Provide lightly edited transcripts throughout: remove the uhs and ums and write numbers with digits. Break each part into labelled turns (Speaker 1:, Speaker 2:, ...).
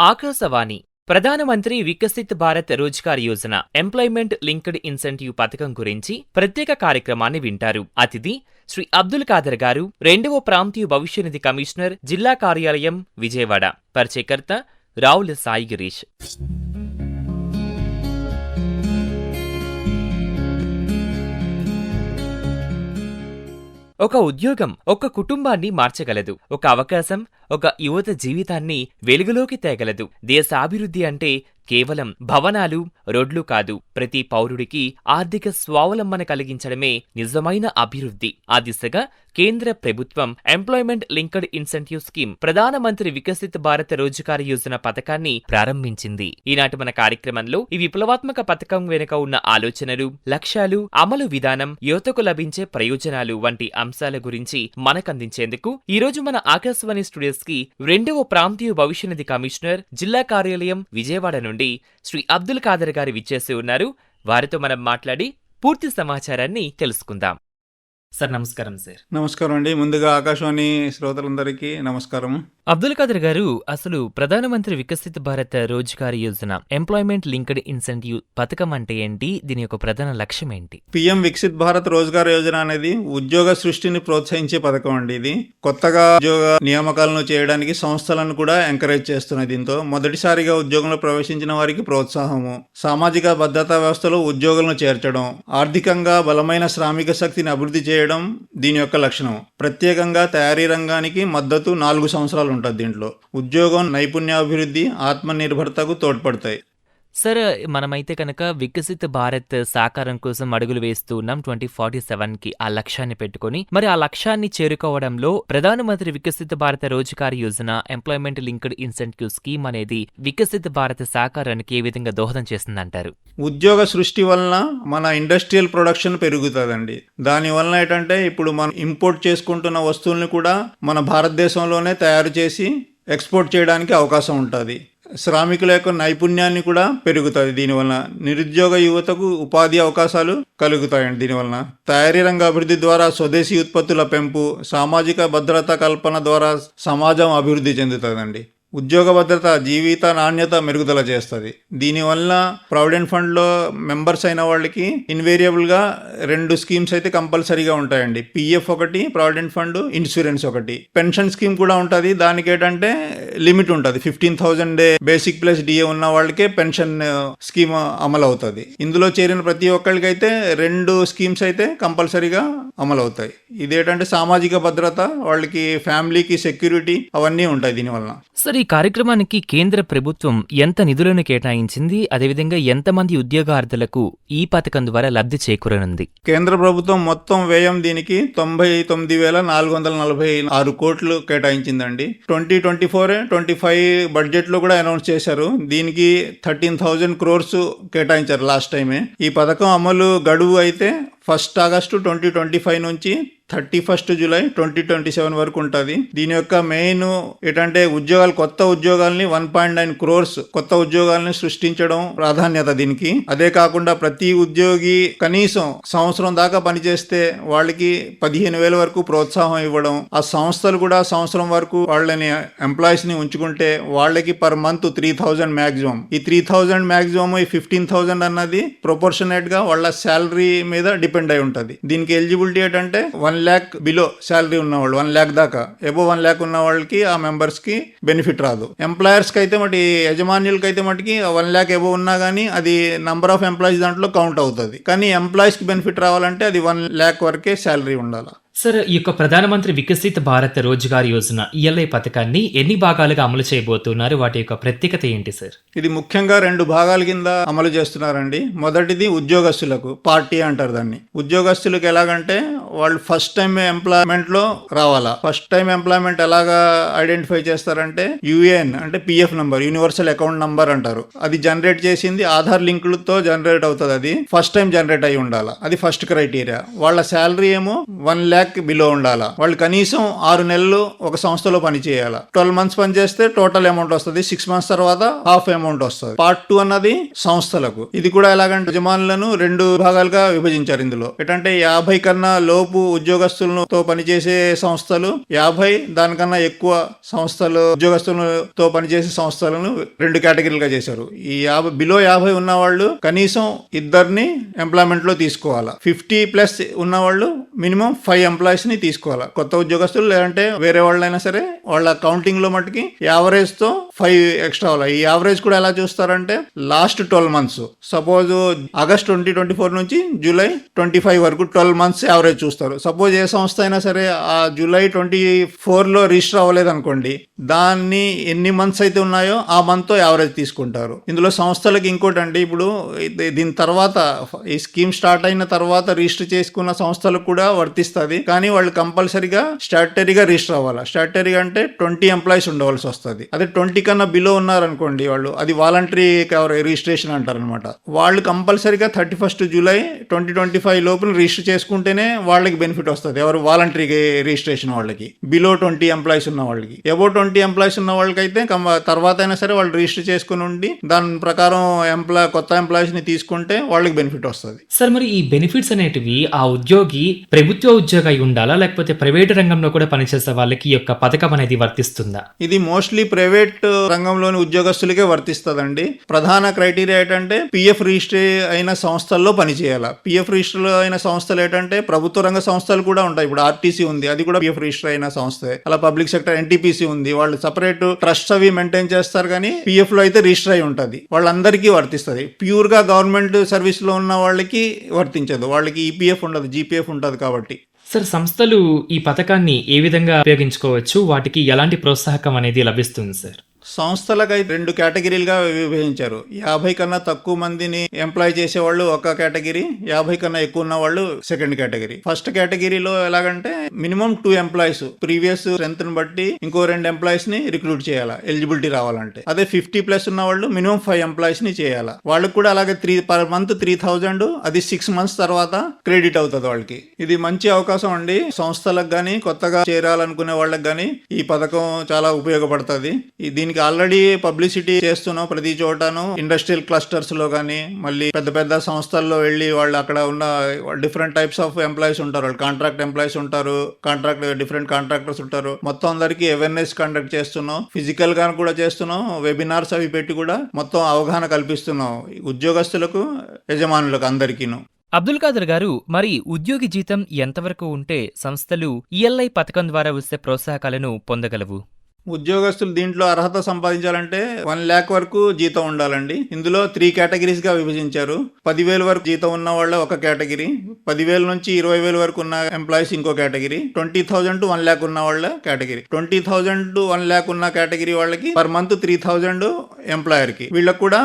Speaker 1: ఆకాశవాణి ప్రధానమంత్రి Viksit Bharat Rozgar Yojana employment linked incentive పథకం గురించి ప్రత్యేక కార్యక్రమాన్ని వింటారు. అతిథి శ్రీ అబ్దుల్ ఖాదర్ గారు, 2వ ప్రాంతీయ భవిష్య నిధి కమిషనర్, జిల్లా కార్యాలయం, విజయవాడ. పరిచయకర్త రావుల సాయి గిరీష్. ఒక ఉద్యోగం ఒక కుటుంబాన్ని మార్చగలదు. ఒక అవకాశం ఒక యువత జీవితాన్ని వెలుగులోకి తేగలదు. దేశాభివృద్ధి అంటే కేవలం భవనాలు, రోడ్లు కాదు. ప్రతి పౌరుడికి ఆర్థిక స్వావలంబన కలిగించడమే నిజమైన అభివృద్ధి. ఆ దిశగా కేంద్ర ప్రభుత్వం ఎంప్లాయ్మెంట్ లింక్డ్ ఇన్సెంటివ్ స్కీమ్ ప్రధానమంత్రి వికసిత్ భారత్ రోజ్గార్ యోజన పథకాన్ని ప్రారంభించింది. ఈనాటి మన కార్యక్రమంలో ఈ విప్లవాత్మక పథకం వెనుక ఉన్న ఆలోచనలు, లక్ష్యాలు, అమలు విధానం, యువతకు లభించే ప్రయోజనాలు వంటి అంశాల గురించి మనకందించేందుకు ఈ రోజు మన ఆకాశవాణి స్టూడియోస్ కి 2వ ప్రాంతీయ భవిష్య నిధి కమిషనర్, జిల్లా కార్యాలయం, విజయవాడ నుండి శ్రీ అబ్దుల్ ఖాదర్ గారు విచ్చేసి ఉన్నారు. వారితో మనం మాట్లాడి పూర్తి సమాచారాన్ని తెలుసుకుందాం. సార్ నమస్కారం. సార్
Speaker 2: నమస్కారం అండి. ముందుగా ఆకాశవాణి శ్రోతలందరికీ నమస్కారం.
Speaker 1: అబ్దుల్ ఖాదర్ గారు, అసలు ప్రధానమంత్రి Viksit Bharat Rozgar Yojana employment linked incentive పథకం అంటే ఏంటి? దీని యొక్క ప్రధాన లక్ష్యం ఏంటి?
Speaker 2: పిఎం వికసిత్ భారత్ రోజ్గార్ యోజన అనేది ఉద్యోగ సృష్టిని ప్రోత్సహించే పథకం అండి. ఇది కొత్తగా ఉద్యోగ నియామకాలను చేయడానికి సంస్థలను కూడా ఎంకరేజ్ చేస్తున్నాయి. దీంతో మొదటిసారిగా ఉద్యోగంలో ప్రవేశించిన వారికి ప్రోత్సాహము, సామాజిక భద్రతా వ్యవస్థలో ఉద్యోగులను చేర్చడం, ఆర్థికంగా బలమైన శ్రామిక శక్తిని అభివృద్ధి చేయడం దీని యొక్క లక్షణం. ప్రత్యేకంగా తయారీ రంగానికి మద్దతు 4 సంవత్సరాలు ఉంటుంది. దీంట్లో ఉద్యోగం, నైపుణ్యాభివృద్ధి, ఆత్మనిర్భరతకు తోడ్పడతాయి.
Speaker 1: సార్, మనమైతే కనుక వికసిత్ భారత్ సాకారం కోసం అడుగులు వేస్తూ ఉన్నాం 2047 కి ఆ లక్ష్యాన్ని పెట్టుకుని. మరి ఆ లక్ష్యాన్ని చేరుకోవడంలో ప్రధానమంత్రి Viksit Bharat Rozgar Yojana employment linked incentive scheme అనేది వికసిత్ భారత్ సాకారానికి ఏ విధంగా దోహదం చేస్తుందంటారు?
Speaker 2: ఉద్యోగ సృష్టి వలన మన ఇండస్ట్రియల్ ప్రొడక్షన్ పెరుగుతుందండి. దాని వలన ఏంటంటే ఇప్పుడు మనం ఇంపోర్ట్ చేసుకుంటున్న వస్తువుల్ని కూడా మన భారతదేశంలోనే తయారు చేసి ఎక్స్పోర్ట్ చేయడానికి అవకాశం ఉంటుంది. శ్రామికుల యొక్క నైపుణ్యాన్ని కూడా పెరుగుతుంది. దీనివలన నిరుద్యోగ యువతకు ఉపాధి అవకాశాలు కలుగుతాయండి. దీనివలన తయారీ రంగ అభివృద్ధి ద్వారా స్వదేశీ ఉత్పత్తుల పెంపు, సామాజిక భద్రత కల్పన ద్వారా సమాజం అభివృద్ధి చెందుతుందండి. ఉద్యోగ భద్రత, జీవిత నాణ్యత మెరుగుదల చేస్తుంది. దీనివల్ల ప్రావిడెంట్ ఫండ్లో మెంబర్స్ అయిన వాళ్ళకి ఇన్వేరియబుల్గా 2 స్కీమ్స్ అయితే కంపల్సరీగా ఉంటాయండి. పిఎఫ్ ఒకటి, ప్రావిడెంట్ ఫండ్, ఇన్సూరెన్స్ ఒకటి. పెన్షన్ స్కీమ్ కూడా ఉంటుంది. దానికి ఏంటంటే లిమిట్ ఉంటుంది. 15,000 బేసిక్ ప్లస్ డిఏ ఉన్న వాళ్ళకే పెన్షన్ స్కీమ్ అమలు అవుతుంది. ఇందులో చేరిన ప్రతి ఒక్కరికైతే 2 స్కీమ్స్ అయితే కంపల్సరీగా అమలు అవుతాయి. ఇదేంటంటే సామాజిక భద్రత, వాళ్ళకి ఫ్యామిలీకి సెక్యూరిటీ అవన్నీ ఉంటాయి దీనివల్ల.
Speaker 1: సార్, ఈ కార్యక్రమానికి కేంద్ర ప్రభుత్వం ఎంత నిధులను కేటాయించింది? అదేవిధంగా ఎంతమంది ఉద్యోగార్థులకు ఈ పథకం ద్వారా లబ్ధి చేకూరనుంది?
Speaker 2: కేంద్ర ప్రభుత్వం మొత్తం వ్యయం దీనికి 99,446 కోట్లు కేటాయించిందండి. 2024-25 బడ్జెట్ లో కూడా అనౌన్స్ చేశారు. దీనికి 13,000 crores కేటాయించారు లాస్ట్ టైమే. ఈ పథకం అమలు గడువు అయితే 1 ఆగస్టు 2025 నుంచి 31 జూలై 2027 వరకు ఉంటుంది. దీని యొక్క మెయిన్ ఏంటంటే కొత్త ఉద్యోగాల్ని 1.9 crores కొత్త ఉద్యోగాల్ని సృష్టించడం ప్రాధాన్యత దీనికి. అదే కాకుండా ప్రతి ఉద్యోగి కనీసం సంవత్సరం దాకా పనిచేస్తే వాళ్ళకి 15,000 వరకు ప్రోత్సాహం ఇవ్వడం. ఆ సంస్థలు కూడా సంవత్సరం వరకు వాళ్ళని ఎంప్లాయీస్ ని ఉంచుకుంటే వాళ్ళకి పర్ మంత్ 3,000 మ్యాక్సిమం. ఈ 3,000 మ్యాక్సిమం, ఈ 15,000 అన్నది ప్రొపోర్షనేట్ గా వాళ్ళ శాలరీ మీద డిపెండ్ అయి ఉంటుంది. దీనికి ఎలిజిబిలిటీ ఏంటంటే 1 lakh బిలో శాలరీ ఉన్నవాళ్ళు, 1 lakh దాకా. ఎబో 1 lakh ఉన్న వాళ్ళకి, ఆ మెంబర్స్ కి బెనిఫిట్ రాదు. ఎంప్లాయర్స్ కి అయితే యజమానులకి అయితే 1 lakh ఎబో ఉన్నా గానీ అది నంబర్ ఆఫ్ ఎంప్లాయీస్ దాంట్లో కౌంట్ అవుతుంది. కానీ ఎంప్లాయీస్ కి బెనిఫిట్ రావాలంటే అది 1 lakh వరకే శాలరీ ఉండాలి.
Speaker 1: సార్, ఈ యొక్క ప్రధానమంత్రి వికసిత్ భారత్ రోజ్గార్ యోజన ఈఎల్ఐ పథకాన్ని ఎన్ని భాగాలుగా అమలు చేయబోతున్నారు? వాటి యొక్క ప్రత్యేకత ఏంటి సార్?
Speaker 2: ఇది ముఖ్యంగా 2 భాగాల కింద అమలు చేస్తున్నారండి. మొదటిది ఉద్యోగస్తులకు, పార్టీ అంటారు దాన్ని. ఉద్యోగస్తులకు ఎలాగంటే వాళ్ళు ఫస్ట్ టైం ఎంప్లాయ్మెంట్ లో రావాలా. ఫస్ట్ టైం ఎంప్లాయ్మెంట్ ఎలాగా ఐడెంటిఫై చేస్తారంటే యుఏఎన్ అంటే PF number, universal account number అంటారు. అది జనరేట్ చేసింది ఆధార్ లింకులతో జనరేట్ అవుతుంది. అది ఫస్ట్ టైం జనరేట్ అయి ఉండాలి. అది ఫస్ట్ క్రైటీరియా. వాళ్ళ శాలరీ ఏమో 1 lakh lakh బిలో ఉండాలా, వాళ్ళు కనీసం 6 నెలలు ఒక సంస్థలో పని చేయాలా. 12 months పని చేస్తే టోటల్ అమౌంట్ వస్తుంది, 6 months తర్వాత హాఫ్ అమౌంట్ వస్తుంది. పార్ట్ 2 అన్నది సంస్థలకు. ఇది కూడా ఎలాగంటే యజమానులను 2 భాగాలుగా విభజించారు. ఇందులో ఏంటంటే 50 కన్నా లోపు ఉద్యోగస్తులతో పనిచేసే సంస్థలు, 50 దానికన్నా ఎక్కువ సంస్థలు ఉద్యోగస్తులతో పనిచేసే సంస్థలను 2 కేటగిరీలుగా చేశారు. ఈ 50 బిలో 50 ఉన్న వాళ్ళు కనీసం 2 ఎంప్లాయ్మెంట్ లో తీసుకోవాలా. 50+ ఉన్న వాళ్ళు మినిమం 5 ఎంప్లాయీస్ ని తీసుకోవాలా, కొత్త ఉద్యోగస్తులు లేదంటే వేరే వాళ్ళైనా సరే. వాళ్ళ కౌంటింగ్ లో మటుకి యావరేజ్ తో 5 ఎక్స్ట్రా అవ్వాలి. ఈ యావరేజ్ కూడా ఎలా చూస్తారంటే లాస్ట్ 12 months, సపోజ్ ఆగస్ట్ 2024 నుంచి జూలై 25 వరకు 12 months యావరేజ్ చూస్తారు. సపోజ్ ఏ సంస్థ అయినా సరే ఆ జూలై 24 లో రిజిస్టర్ అవ్వలేదు అనుకోండి, దాన్ని ఎన్ని మంత్స్ అయితే ఉన్నాయో ఆ మంత్ తో యావరేజ్ తీసుకుంటారు. ఇందులో సంస్థలకి ఇంకోటి అండి, ఇప్పుడు దీని తర్వాత ఈ స్కీమ్ స్టార్ట్ అయిన తర్వాత రిజిస్టర్ చేసుకున్న సంస్థలకు కూడా వర్తిస్తుంది. కానీ వాళ్ళు కంపల్సరీగా స్టాట్యుటరీగా రిజిస్టర్ అవ్వాలి. స్టాట్యుటరీగా అంటే 20 ఎంప్లాయీస్ ఉండవలసి వస్తుంది. అదే 20 కన్నా బిలో ఉన్నారనుకోండి వాళ్ళు, అది వాలంటరీ రిజిస్ట్రేషన్ అంటారు అనమాట. వాళ్ళు కంపల్సరీగా 31st జూలై 2025 లోపల రిజిస్టర్ చేసుకుంటేనే వాళ్ళకి బెనిఫిట్ వస్తుంది. ఎవరు వాలంటరీ రిజిస్ట్రేషన్ వాళ్ళకి, బిలో 20 ఎంప్లాయీస్ ఉన్న వాళ్ళకి. అబో 20 ఎంప్లాయీస్ ఉన్న వాళ్ళకైతే తర్వాత అయినా సరే వాళ్ళు రిజిస్టర్ చేసుకుని ఉండి దాని ప్రకారం కొత్త ఎంప్లాయీస్ ని తీసుకుంటే వాళ్ళకి బెనిఫిట్ వస్తుంది.
Speaker 3: సార్, మరి ఈ బెనిఫిట్స్ అనేటివి ఆ ఉద్యోగి ప్రభుత్వ ఉద్యోగి అయి ఉండాలా, లేకపోతే ప్రైవేట్ రంగంలో కూడా పనిచేసే వాళ్ళకి ఈ యొక్క పథకం అనేది వర్తిస్తుందా?
Speaker 2: ఇది మోస్ట్లీ ప్రైవేట్ రంగంలోని ఉద్యోగస్తులకే వర్తిస్తుందండి. ప్రధాన క్రైటీరియా ఏంటంటే పిఎఫ్ రిజిస్టర్ అయిన సంస్థల్లో పనిచేయాలా. పిఎఫ్ రిజిస్టర్ అయిన సంస్థలు ఏంటంటే ప్రభుత్వ రంగ సంస్థలు కూడా ఉంటాయి. ఇప్పుడు ఆర్టీసీ ఉంది, అది కూడా పిఎఫ్ రిజిస్టర్ అయిన సంస్థే. అలా పబ్లిక్ సెక్టర్ ఎన్టీపీసీ ఉంది, వాళ్ళు సపరేట్ ట్రస్ట్ అవి మెయింటైన్ చేస్తారు. కానీ పిఎఫ్ లో అయితే రిజిస్టర్ అయి ఉంటుంది, వాళ్ళందరికీ వర్తిస్తుంది. ప్యూర్ గా గవర్నమెంట్ సర్వీస్ లో ఉన్న వాళ్ళకి వర్తించదు, వాళ్ళకి ఈపీఎఫ్ ఉండదు, జీపీఎఫ్ ఉంటుంది కాబట్టి.
Speaker 3: సార్, సంస్థలు ఈ పథకాన్ని ఏ విధంగా ఉపయోగించుకోవచ్చు, వాటికి ఎలాంటి ప్రోత్సాహకం అనేది లభిస్తుంది సార్?
Speaker 2: సంస్థలకైతే 2 కేటగిరీలుగా విభజించారు. 50 కన్నా తక్కువ మందిని ఎంప్లాయ్ చేసేవాళ్ళు ఒక కేటగిరీ, 50 కన్నా ఎక్కువ ఉన్న వాళ్ళు సెకండ్ కేటగిరీ. ఫస్ట్ కేటగిరీలో ఎలాగంటే మినిమం 2 ఎంప్లాయీస్, ప్రీవియస్ స్ట్రెంత్ ని బట్టి ఇంకో 2 ఎంప్లాయీస్ ని రిక్రూట్ చేయాలా ఎలిజిబిలిటీ రావాలంటే. అదే 50+ ఉన్న వాళ్ళు మినిమం 5 ఎంప్లాయీస్ ని చేయాలా. వాళ్ళకి కూడా అలాగే per month 3,000, అది 6 months తర్వాత క్రెడిట్ అవుతుంది వాళ్ళకి. ఇది మంచి అవకాశం అండి సంస్థలకు గానీ, కొత్తగా చేరాలనుకునే వాళ్ళకి గానీ ఈ పథకం చాలా ఉపయోగపడుతుంది. దీనికి ఆల్రెడీ పబ్లిసిటీ చేస్తున్నాం ప్రతి చోటను. ఇండస్ట్రియల్ క్లస్టర్స్ లో కానీ, మళ్ళీ పెద్ద పెద్ద సంస్థల్లో వెళ్ళి వాళ్ళు అక్కడ ఉన్న డిఫరెంట్ టైప్స్ ఆఫ్ ఎంప్లాయీస్ ఉంటారు. వాళ్ళు కాంట్రాక్ట్ ఎంప్లాయీస్ ఉంటారు, డిఫరెంట్ కాంట్రాక్టర్స్ ఉంటారు. మొత్తం అందరికీ అవేర్నెస్ కండక్ట్ చేస్తున్నాం, ఫిజికల్ గా కూడా చేస్తున్నాం, వెబినార్స్ అవి పెట్టి కూడా మొత్తం అవగాహన కల్పిస్తున్నాం ఉద్యోగస్తులకు, యజమానులకు, అందరికీను.
Speaker 1: అబ్దుల్ ఖాదర్ గారు, మరి ఉద్యోగి జీతం ఎంతవరకు ఉంటే సంస్థలు ఈఎల్ఐ పథకం ద్వారా వచ్చే ప్రోత్సాహకాలను పొందగలవు?
Speaker 2: ఉద్యోగస్తులు దీంట్లో అర్హత సంపాదించాలంటే 1 lakh వరకు జీతం ఉండాలండి. ఇందులో 3 కేటగిరీస్ గా విభజించారు. 10,000 వరకు జీతం ఉన్న వాళ్ళ ఒక కేటగిరీ, 10,000 నుంచి 20,000 వరకు ఉన్న ఎంప్లాయీస్ ఇంకో కేటగిరీ, 20,000 to 1 lakh ఉన్న వాళ్ళ కేటగిరీ. 20,000 to 1 lakh ఉన్న కేటగిరీ వాళ్ళకి పర్ మంత్ 3,000 ఎంప్లాయర్ కి, వీళ్ళకి కూడా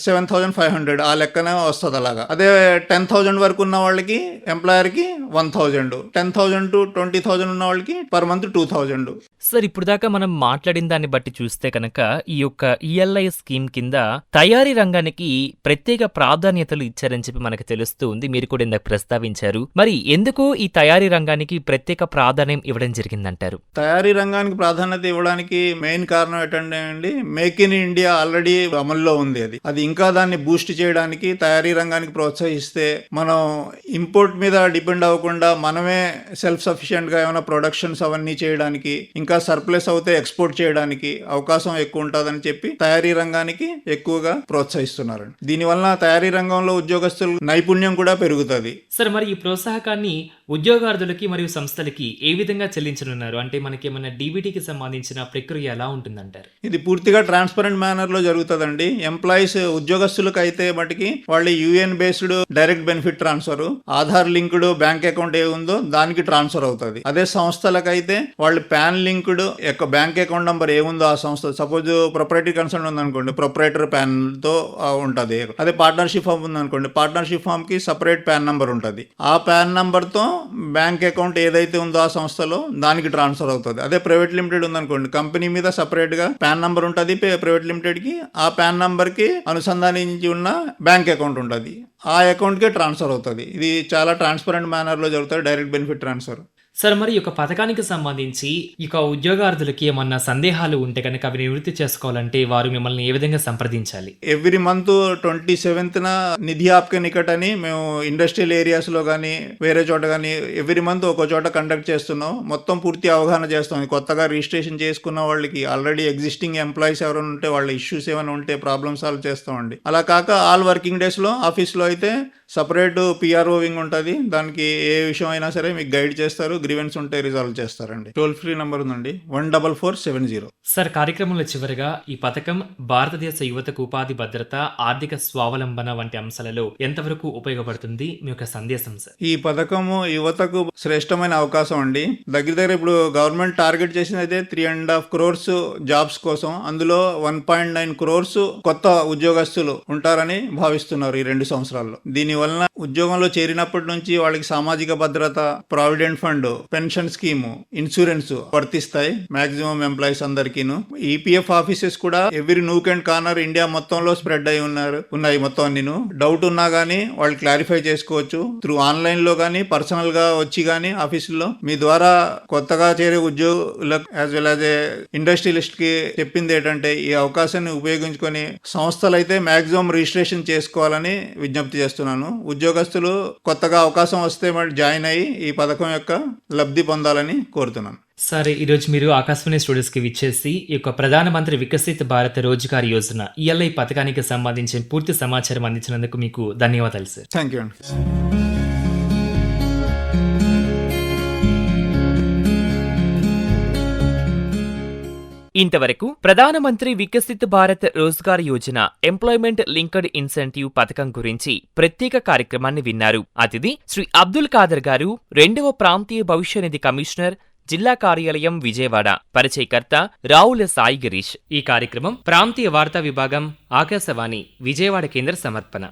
Speaker 2: 7,500 ఆ లెక్కనే వస్తుంది అలాగా. అదే 10,000 వరకు ఉన్న వాళ్ళకి ఎంప్లాయర్ కి 1,000, 10,000 to 20,000 ఉన్న వాళ్ళకి పర్ మంత్ 2,000.
Speaker 1: సార్, ఇప్పుడు దాకా మనం మాట్లాడిన దాన్ని బట్టి చూస్తే కనుక ఈ యొక్క ఈఎల్ఐ స్కీమ్ కింద తయారీ రంగానికి ప్రత్యేక ప్రాధాన్యతలు ఇచ్చారని చెప్పి మనకు తెలుస్తూ ఉంది. మీరు కూడా ఇందాక ప్రస్తావించారు. మరి ఎందుకు ఈ తయారీ రంగానికి ప్రత్యేక ప్రాధాన్యం ఇవ్వడం జరిగిందంటారు?
Speaker 2: తయారీ రంగానికి ప్రాధాన్యత ఇవ్వడానికి మెయిన్ కారణం ఏంటంటే అండి, మేక్ ఇన్ ఇండియా ఆల్రెడీ అమల్లో ఉంది. అది ఇంకా దాన్ని బూస్ట్ చేయడానికి, తయారీ రంగానికి ప్రోత్సహిస్తే మనం ఇంపోర్ట్ మీద డిపెండ్ అవ్వకుండా మనమే సెల్ఫ్ సఫిషియెంట్ గా ఏమైనా ప్రొడక్షన్స్ అవన్నీ చేయడానికి, ఇంకా సర్ప్లస్ అవుతే ఎక్స్పోర్ట్ చేయడానికి అవకాశం ఎక్కువ ఉంటుందని చెప్పి తయారీ రంగానికి ఎక్కువగా ప్రోత్సహిస్తున్నారు. దీనివల్ల తయారీ రంగంలో ఉద్యోగస్తుల నైపుణ్యం కూడా పెరుగుతుంది.
Speaker 3: సార్, మరి ఈ ప్రోత్సాహకాన్ని ఉద్యోగార్థులకి మరియు సంస్థలకి ఏ విధంగా చెల్లించనున్నారు? అంటే మనకి ఏమైనా డీబీటీకి సంబంధించిన ప్రక్రియ ఎలా ఉంటుందంటారు?
Speaker 2: ఇది పూర్తిగా ట్రాన్స్పరెంట్ మేనర్ లో జరుగుతుందండి. ఎంప్లాయీస్ ఉద్యోగస్తులకు అయితే మటుకి వాళ్ళు UAN based direct benefit transfer, Aadhaar linked bank account ఏ ఉందో దానికి ట్రాన్స్ఫర్ అవుతుంది. అదే సంస్థలకైతే వాళ్ళు PAN linked bank account number ఏముందో ఆ సంస్థ, సపోజ్ ప్రొపరేటరీ కన్సర్న్ ఉందనుకోండి, ప్రొపరేటర్ పాన్ తో ఉంటది. అదే పార్ట్నర్షిప్ ఫామ్ ఉందనుకోండి, పార్ట్నర్షిప్ ఫామ్ కి సపరేట్ పాన్ నంబర్ ఉంటుంది. ఆ పాన్ నంబర్ తో బ్యాంక్ అకౌంట్ ఏదైతే ఉందో ఆ సంస్థలో దానికి ట్రాన్స్ఫర్ అవుతుంది. అదే ప్రైవేట్ లిమిటెడ్ ఉందనుకోండి, కంపెనీ మీద సపరేట్ గా పాన్ నంబర్ ఉంటుంది ప్రైవేట్ లిమిటెడ్ కి, ఆ పాన్ నంబర్ కి అనుసంధానించి ఉన్న బ్యాంక్ అకౌంట్ ఉంటుంది, ఆ అకౌంట్ కి ట్రాన్స్ఫర్ అవుతుంది. ఇది చాలా ట్రాన్స్పరెంట్ మేనర్ లో జరుగుతుంది డైరెక్ట్ బెనిఫిట్ ట్రాన్స్ఫర్.
Speaker 3: సార్, మరి ఈ యొక్క పథకానికి సంబంధించి ఇక ఉద్యోగార్థులకి ఏమన్నా సందేహాలు ఉంటే కనుక అవి నివృత్తి చేసుకోవాలంటే వారు మిమ్మల్ని ఏ విధంగా సంప్రదించాలి?
Speaker 2: ఎవ్రీ మంత్ 27న నిధి ఆప్కే నికట్ అని మేము ఇండస్ట్రియల్ ఏరియాస్ లో కానీ వేరే చోట కానీ ఎవ్రీ మంత్ ఒక చోట కండక్ట్ చేస్తున్నాం. మొత్తం పూర్తి అవగాహన చేస్తాం. కొత్తగా రిజిస్ట్రేషన్ చేసుకున్న వాళ్ళకి, ఆల్రెడీ ఎగ్జిస్టింగ్ ఎంప్లాయీస్ ఎవరైనా ఉంటే వాళ్ళ ఇష్యూస్ ఏమైనా ఉంటే ప్రాబ్లమ్ సాల్వ్ చేస్తామండి. అలా కాక ఆల్ వర్కింగ్ డేస్ లో ఆఫీస్లో అయితే సపరేట్ పిఆర్ఓ వింగ్ ఉంటుంది. దానికి ఏ విషయం అయినా సరే మీకు గైడ్ చేస్తారు. గ్రీవెన్స్ ఉంటే రిజాల్వ్ చేస్తారండి. టోల్ ఫ్రీ నెంబర్ ఉందండి 14470.
Speaker 3: సార్, కార్యక్రమంలో చివరిగా ఈ పథకం భారతదేశ యువతకు ఉపాధి భద్రత, ఆర్థిక స్వావలంబన వంటి అంశాలలో ఎంతవరకు ఉపయోగపడుతుంది? మీ యొక్క సందేశం సార్.
Speaker 2: ఈ పథకము యువతకు శ్రేష్టమైన అవకాశం అండి. దగ్గర ఇప్పుడు గవర్నమెంట్ టార్గెట్ చేసింది అయితే 3.5 crores జాబ్స్ కోసం. అందులో 1.9 crores కొత్త ఉద్యోగస్తులు ఉంటారని భావిస్తున్నారు ఈ 2 సంవత్సరాల్లో. దీని వలన ఉద్యోగంలో చేరినప్పటి నుంచి వాళ్ళకి సామాజిక భద్రత, provident fund, pension scheme, insurance వర్తిస్తాయి మాక్సిమం ఎంప్లాయీస్ అందరికీను. ఈపీఎఫ్ ఆఫీసెస్ కూడా every nook and corner India మొత్తంలో స్ప్రెడ్ అయి ఉన్నాయి మొత్తం అన్ని. డౌట్ ఉన్నా గానీ వాళ్ళు క్లారిఫై చేసుకోవచ్చు త్రూ ఆన్లైన్ లో గానీ పర్సనల్ గా వచ్చి గానీ ఆఫీసుల్లో. మీ ద్వారా కొత్తగా చేరే ఉద్యోగులకు యాజ్ వెల్ యాజ్ ఇండస్ట్రియలిస్ట్ కి చెప్పింది ఏంటంటే ఈ అవకాశాన్ని ఉపయోగించుకొని సంస్థలు అయితే మాక్సిమం రిజిస్ట్రేషన్ చేసుకోవాలని విజ్ఞప్తి చేస్తున్నాను. ఉద్యోగస్తులు కొత్తగా అవకాశం వస్తే మరి జాయిన్ అయ్యి ఈ పథకం యొక్క లబ్ధి పొందాలని కోరుతున్నాను.
Speaker 3: సరే, ఈరోజు మీరు ఆకాశవాణి స్టూడియోస్ కి విచ్చేసి ఈ యొక్క ప్రధానమంత్రి వికసిత్ భారత్ రోజ్గార్ యోజన ఈఎల్ఐ పథకానికి సంబంధించిన పూర్తి సమాచారం అందించినందుకు మీకు ధన్యవాదాలు సార్.
Speaker 2: థ్యాంక్ యూ అండి.
Speaker 1: ఇంతవరకు ప్రధానమంత్రి Viksit Bharat Rozgar Yojana employment linked incentive పథకం గురించి ప్రత్యేక కార్యక్రమాన్ని విన్నారు. అతిథి శ్రీ అబ్దుల్ ఖాదర్ గారు, 2వ ప్రాంతీయ భవిష్య నిధి కమిషనర్, జిల్లా కార్యాలయం, విజయవాడ. పరిచయకర్త రావుల సాయి గిరీష్. ఈ కార్యక్రమం ప్రాంతీయ వార్తా విభాగం, ఆకాశవాణి విజయవాడ కేంద్ర సమర్పణ.